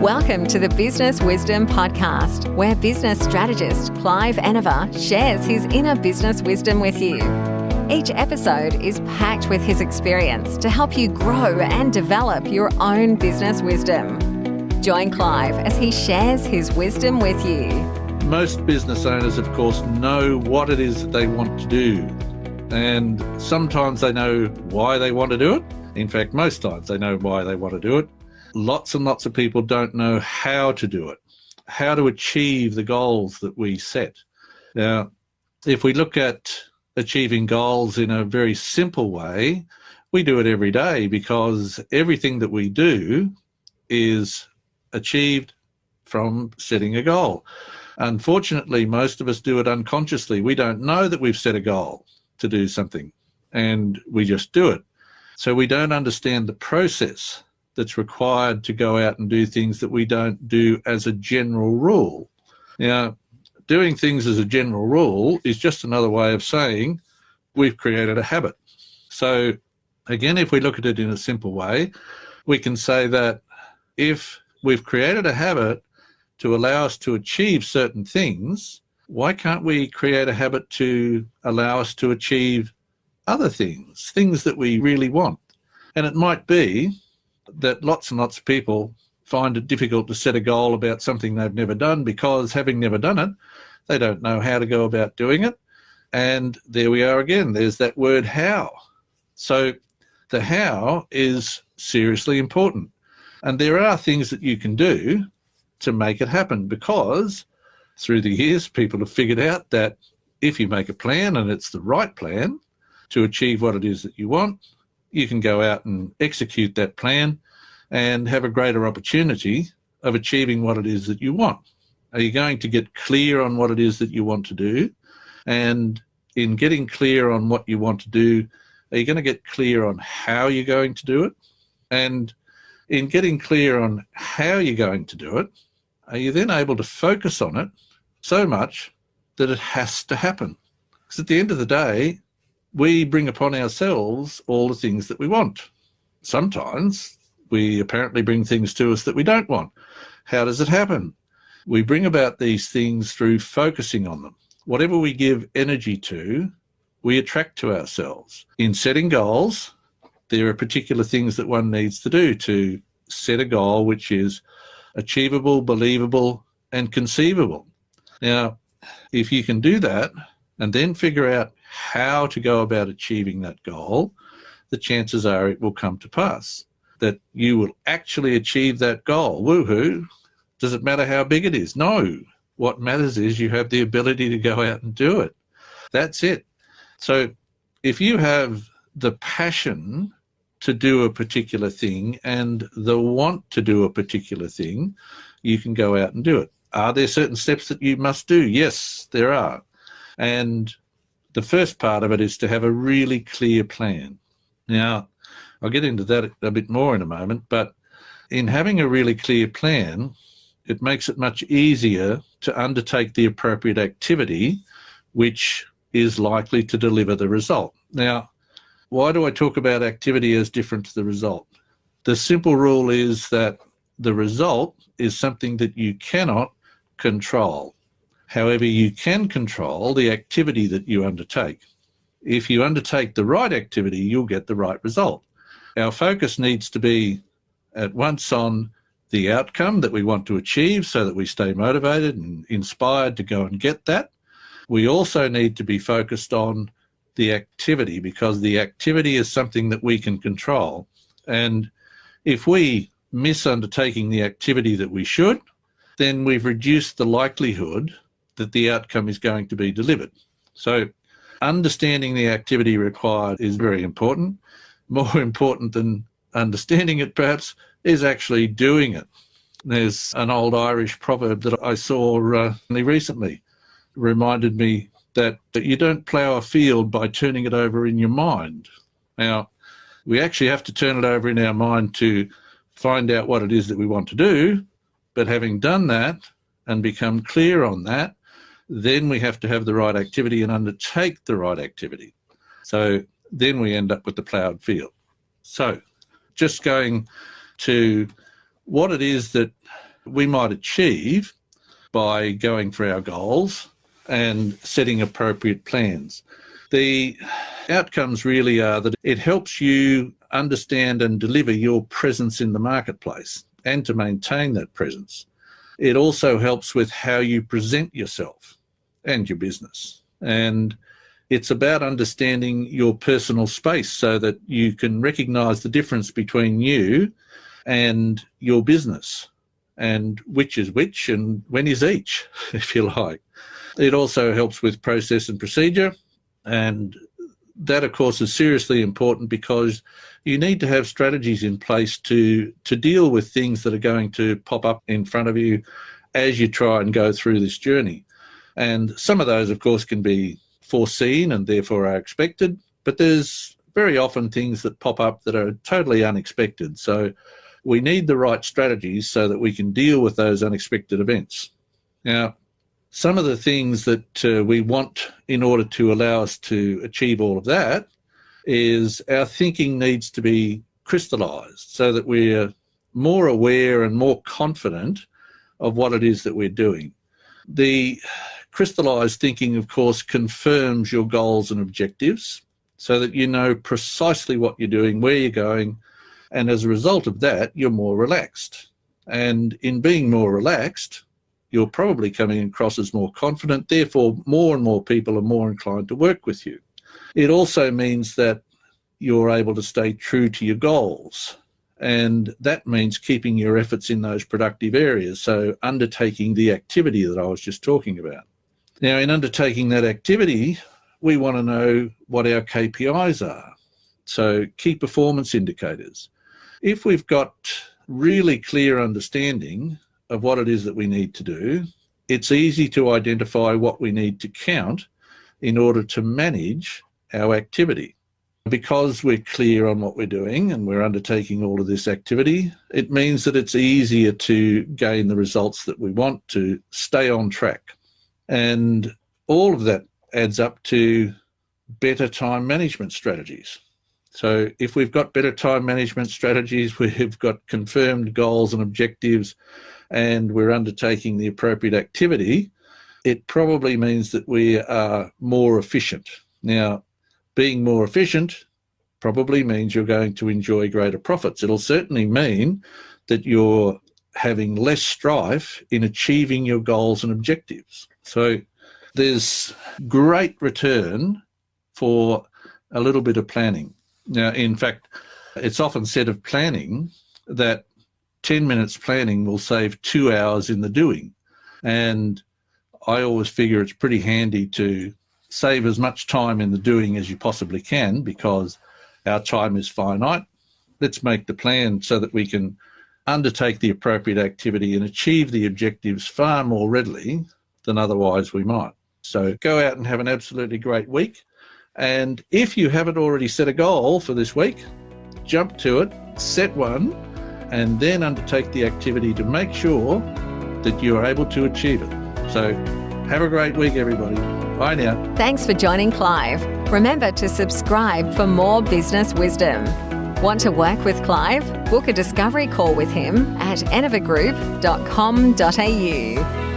Welcome to the Business Wisdom Podcast, where business strategist Clive Enever shares his inner business wisdom with you. Each episode is packed with his experience to help you grow and develop your own business wisdom. Join Clive as he shares his wisdom with you. Most business owners, of course, know what it is that they want to do. And sometimes they know why they want to do it. In fact, most times they know why they want to do it. Lots and lots of people don't know how to do it, how to achieve the goals that we set. Now, if we look at achieving goals in a very simple way, we do it every day because everything that we do is achieved from setting a goal. Unfortunately, most of us do it unconsciously. We don't know that we've set a goal to do something, and we just do it. So we don't understand the process that's required to go out and do things that we don't do as a general rule. Now, doing things as a general rule is just another way of saying we've created a habit. So again, if we look at it in a simple way, we can say that if we've created a habit to allow us to achieve certain things, why can't we create a habit to allow us to achieve other things that we really want? And it might be that lots and lots of people find it difficult to set a goal about something they've never done because, having never done it, they don't know how to go about doing it. And there we are again. There's that word how. So the how is seriously important. And there are things that you can do to make it happen, because through the years, people have figured out that if you make a plan and it's the right plan to achieve what it is that you want, you can go out and execute that plan and have a greater opportunity of achieving what it is that you want. Are you going to get clear on what it is that you want to do? And in getting clear on what you want to do, are you going to get clear on how you're going to do it? And in getting clear on how you're going to do it, are you then able to focus on it so much that it has to happen? Because at the end of the day, we bring upon ourselves all the things that we want. Sometimes we apparently bring things to us that we don't want. How does it happen? We bring about these things through focusing on them. Whatever we give energy to, we attract to ourselves. In setting goals, there are particular things that one needs to do to set a goal which is achievable, believable, and conceivable. Now, if you can do that and then figure out how to go about achieving that goal, the chances are it will come to pass, that you will actually achieve that goal. Woohoo! Does it matter how big it is? No. What matters is you have the ability to go out and do it. That's it. So if you have the passion to do a particular thing and the want to do a particular thing, you can go out and do it. Are there certain steps that you must do? Yes, there are. And the first part of it is to have a really clear plan. Now, I'll get into that a bit more in a moment, but in having a really clear plan, it makes it much easier to undertake the appropriate activity which is likely to deliver the result. Now, why do I talk about activity as different to the result? The simple rule is that the result is something that you cannot control. However, you can control the activity that you undertake. If you undertake the right activity, you'll get the right result. Our focus needs to be at once on the outcome that we want to achieve so that we stay motivated and inspired to go and get that. We also need to be focused on the activity, because the activity is something that we can control. And if we miss undertaking the activity that we should, then we've reduced the likelihood that the outcome is going to be delivered. So understanding the activity required is very important. More important than understanding it, perhaps, is actually doing it. There's an old Irish proverb that I saw recently. It reminded me that you don't plough a field by turning it over in your mind. Now, we actually have to turn it over in our mind to find out what it is that we want to do, but having done that and become clear on that, then we have to have the right activity and undertake the right activity. So then we end up with the ploughed field. So just going to what it is that we might achieve by going for our goals and setting appropriate plans. The outcomes really are that it helps you understand and deliver your presence in the marketplace and to maintain that presence. It also helps with how you present yourself and your business. And it's about understanding your personal space so that you can recognise the difference between you and your business and which is which and when is each, if you like. It also helps with process and procedure, and that, of course, is seriously important because you need to have strategies in place to deal with things that are going to pop up in front of you as you try and go through this journey. And some of those, of course, can be foreseen and therefore are expected, but there's very often things that pop up that are totally unexpected. So we need the right strategies so that we can deal with those unexpected events. Now, some of the things that we want in order to allow us to achieve all of that is our thinking needs to be crystallised so that we're more aware and more confident of what it is that we're doing. The crystallised thinking, of course, confirms your goals and objectives so that you know precisely what you're doing, where you're going, and as a result of that, you're more relaxed. And in being more relaxed, you're probably coming across as more confident, therefore more and more people are more inclined to work with you. It also means that you're able to stay true to your goals, and that means keeping your efforts in those productive areas, so undertaking the activity that I was just talking about. Now, in undertaking that activity, we want to know what our KPIs are, so key performance indicators. If we've got really clear understanding of what it is that we need to do, it's easy to identify what we need to count in order to manage our activity. Because we're clear on what we're doing and we're undertaking all of this activity, it means that it's easier to gain the results that we want, to stay on track. And all of that adds up to better time management strategies. So if we've got better time management strategies, we've got confirmed goals and objectives, and we're undertaking the appropriate activity, it probably means that we are more efficient. Now, being more efficient probably means you're going to enjoy greater profits. It'll certainly mean that you're having less strife in achieving your goals and objectives. So there's great return for a little bit of planning. Now, in fact, it's often said of planning that 10 minutes planning will save 2 hours in the doing. And I always figure it's pretty handy to save as much time in the doing as you possibly can because our time is finite. Let's make the plan so that we can undertake the appropriate activity and achieve the objectives far more readily than otherwise we might. So go out and have an absolutely great week. And if you haven't already set a goal for this week, jump to it, set one, and then undertake the activity to make sure that you're able to achieve it. So have a great week, everybody. Bye now. Thanks for joining Clive. Remember to subscribe for more business wisdom. Want to work with Clive? Book a discovery call with him at enervagroup.com.au.